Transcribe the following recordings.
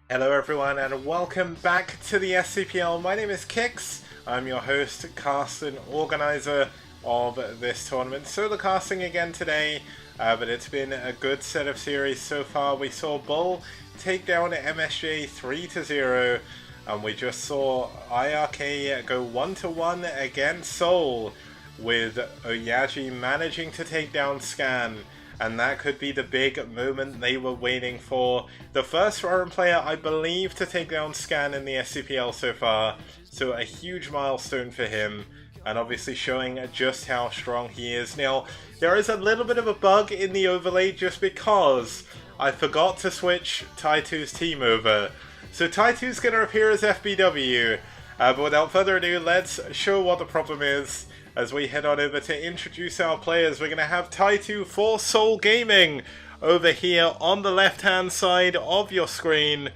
Hello everyone and welcome back to the STPL. My name is Kix. I'm your host, cast and organizer of this tournament. Solo casting again today, but it's been a good set of series so far. We saw Bull take down MSJ 3-0, and we just saw iRk go 1-1 against SouL, with Oyaji managing to take down Scan. And that could be the big moment they were waiting for. The first foreign player, I believe, to take down Scan in the STPL so far. So a huge milestone for him. And obviously showing just how strong he is. Now, there is a little bit of a bug in the overlay just because I forgot to switch Ty2's team over. So Ty2's going to appear as FBW. But without further ado, let's show what the problem is. As we head on over to introduce our players, we're going to have Ty2 for SouL Gaming over here on the left-hand side of your screen.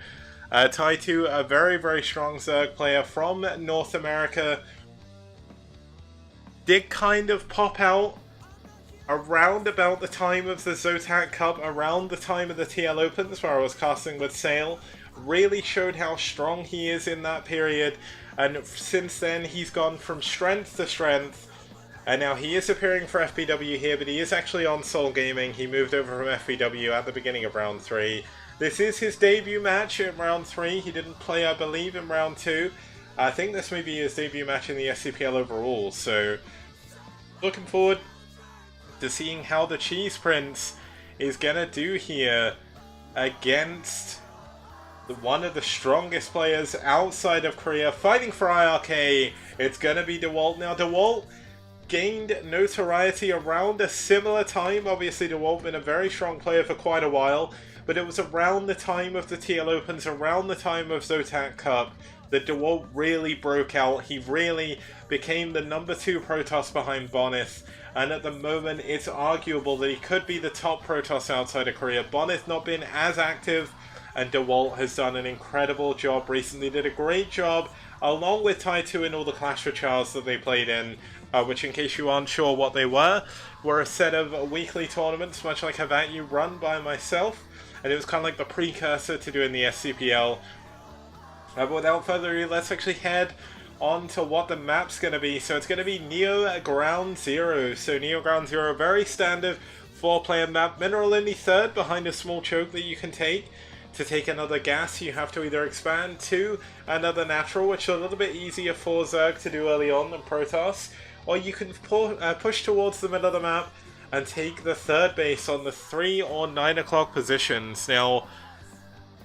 Ty2, a very, very strong Zerg player from North America. Did kind of pop out around about the time of the Zotac Cup, around the time of the TL Opens, where I was casting with SouL. Really showed how strong he is in that period. And since then, he's gone from strength to strength. And now he is appearing for FBW here, but he is actually on SouL Gaming. He moved over from FBW at the beginning of round 3. This is his debut match in round 3. He didn't play, I believe, in round 2. I think this may be his debut match in the STPL overall. So, looking forward to seeing how the Cheese Prince is going to do here against one of the strongest players outside of Korea, fighting for iRk. It's going to be Dewalt. Now, Dewalt gained notoriety around a similar time. Obviously, Dewalt been a very strong player for quite a while, but it was around the time of the TL Opens, around the time of Zotac Cup, that Dewalt really broke out. He really became the number 2 Protoss behind Bonneth, and at the moment, it's arguable that he could be the top Protoss outside of Korea. Bonneth not been as active, and Dewalt has done an incredible job recently. Did a great job along with Ty2 in all the Clash Royales that they played in, which, in case you aren't sure what they were a set of weekly tournaments, much like Havatyu, run by myself, and it was kind of like the precursor to doing the SCPL. But without further ado, let's actually head on to what the map's going to be. So it's going to be Neo Ground Zero. So Neo Ground Zero, very standard 4-player map. Mineral only third behind a small choke that you can take. To take another gas, you have to either expand to another natural, which is a little bit easier for Zerg to do early on than Protoss, or you can push towards the middle of the map and take the third base on the 3 or 9 o'clock positions. Now,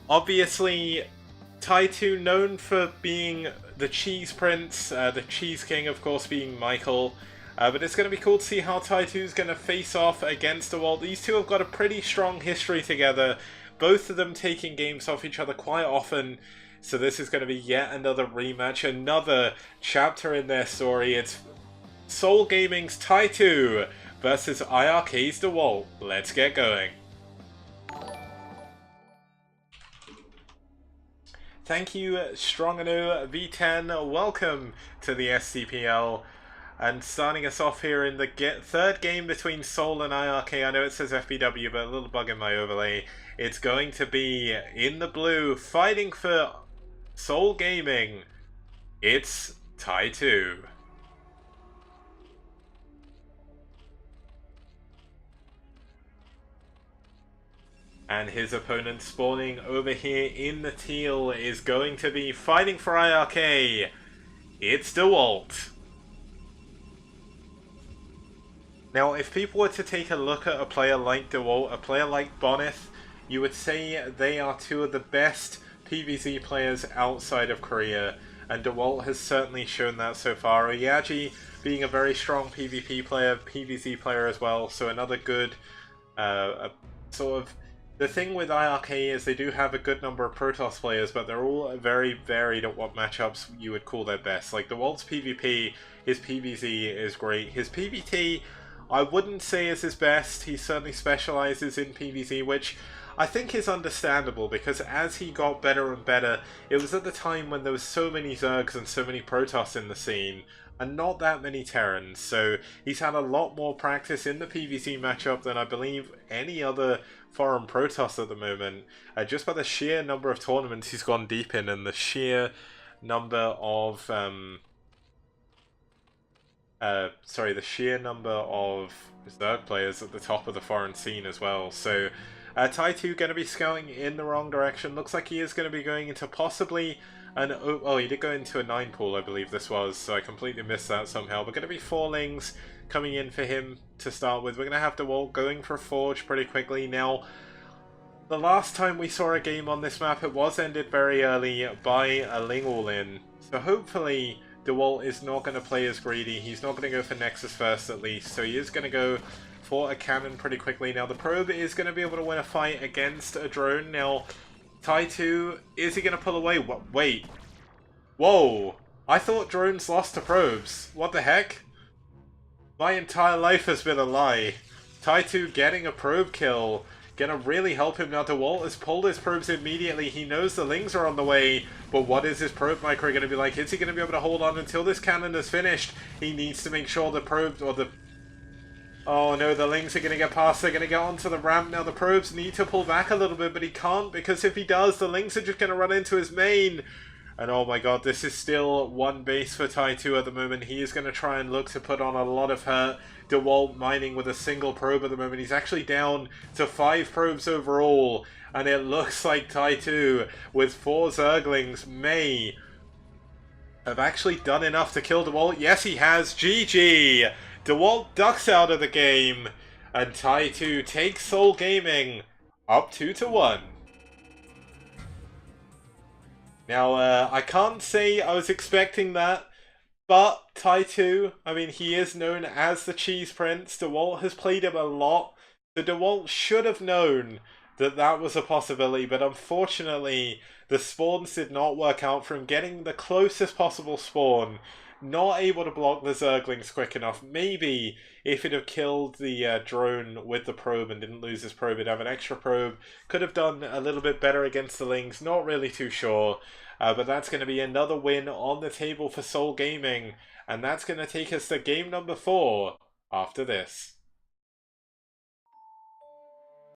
obviously, Ty2 known for being the Cheese Prince, the Cheese King, of course, being Michael. But it's going to be cool to see how Ty2 is going to face off against Dewalt. These two have got a pretty strong history together, both of them taking games off each other quite often. So this is going to be yet another rematch, another chapter in their story. It's SouL Gaming's Ty2 versus iRk's Dewalt. Let's get going. Thank you, Strongano V10. Welcome to the STPL. And starting us off here in the third game between SouL and iRk. I know it says FBW, but a little bug in my overlay. It's going to be in the blue, fighting for SouL Gaming. It's Ty2. And his opponent spawning over here in the teal is going to be fighting for iRk. It's Dewalt. Now, if people were to take a look at a player like Dewalt, a player like Bonneth, you would say they are two of the best PvZ players outside of Korea, and Dewalt has certainly shown that so far. Oyaji being a very strong PvP player, PvZ player as well, so another good sort of... The thing with iRk is they do have a good number of Protoss players, but they're all very varied at what matchups you would call their best. Like Dewalt's PvP, his PvZ is great. His PvT, I wouldn't say is his best. He certainly specializes in PvZ, which I think is understandable because as he got better and better, it was at the time when there was so many Zergs and so many Protoss in the scene, and not that many Terrans, so he's had a lot more practice in the PvZ matchup than I believe any other foreign Protoss at the moment, just by the sheer number of tournaments he's gone deep in and the sheer number of the sheer number of Zerg players at the top of the foreign scene as well. So Ty2 going to be scouting in the wrong direction. Looks like he is going to be going into possibly an... Oh, he did go into a 9 pool, I believe this was, so I completely missed that somehow. But going to be 4 Lings coming in for him to start with. We're going to have Dewalt going for a Forge pretty quickly. Now, the last time we saw a game on this map, it was ended very early by a Ling all-in. So hopefully Dewalt is not going to play as greedy. He's not going to go for Nexus first at least. So he is going to go for a cannon pretty quickly. Now the probe is going to be able to win a fight against a drone. Now Ty2, is he going to pull away? What? Wait. Whoa. I thought drones lost to probes. What the heck? My entire life has been a lie. Ty2 getting a probe kill. Gonna really help him now. Dewalt has pulled his probes immediately. He knows the Lings are on the way, but what is his probe micro gonna be like? Is he gonna be able to hold on until this cannon is finished? He needs to make sure the probe, or the... Oh no, the Lings are gonna get past. They're gonna get onto the ramp now. The probes need to pull back a little bit, but he can't, because if he does, the Lings are just gonna run into his main. And oh my god, this is still one base for Ty2 at the moment. He is going to try and look to put on a lot of hurt. Dewalt mining with a single probe at the moment. He's actually down to 5 probes overall. And it looks like Ty2 with 4 Zerglings may have actually done enough to kill Dewalt. Yes, he has. GG! Dewalt ducks out of the game. And Ty2 takes SouL Gaming up 2-1. Now, I can't say I was expecting that, but Ty2, I mean, he is known as the Cheese Prince. Dewalt has played him a lot, so Dewalt should have known that that was a possibility, but unfortunately, the spawns did not work out for him. Getting the closest possible spawn, not able to block the Zerglings quick enough. Maybe if he'd have killed the drone with the probe and didn't lose his probe, he'd have an extra probe. Could have done a little bit better against the Lings, not really too sure. But that's going to be another win on the table for SouL Gaming. And that's going to take us to game number 4 after this.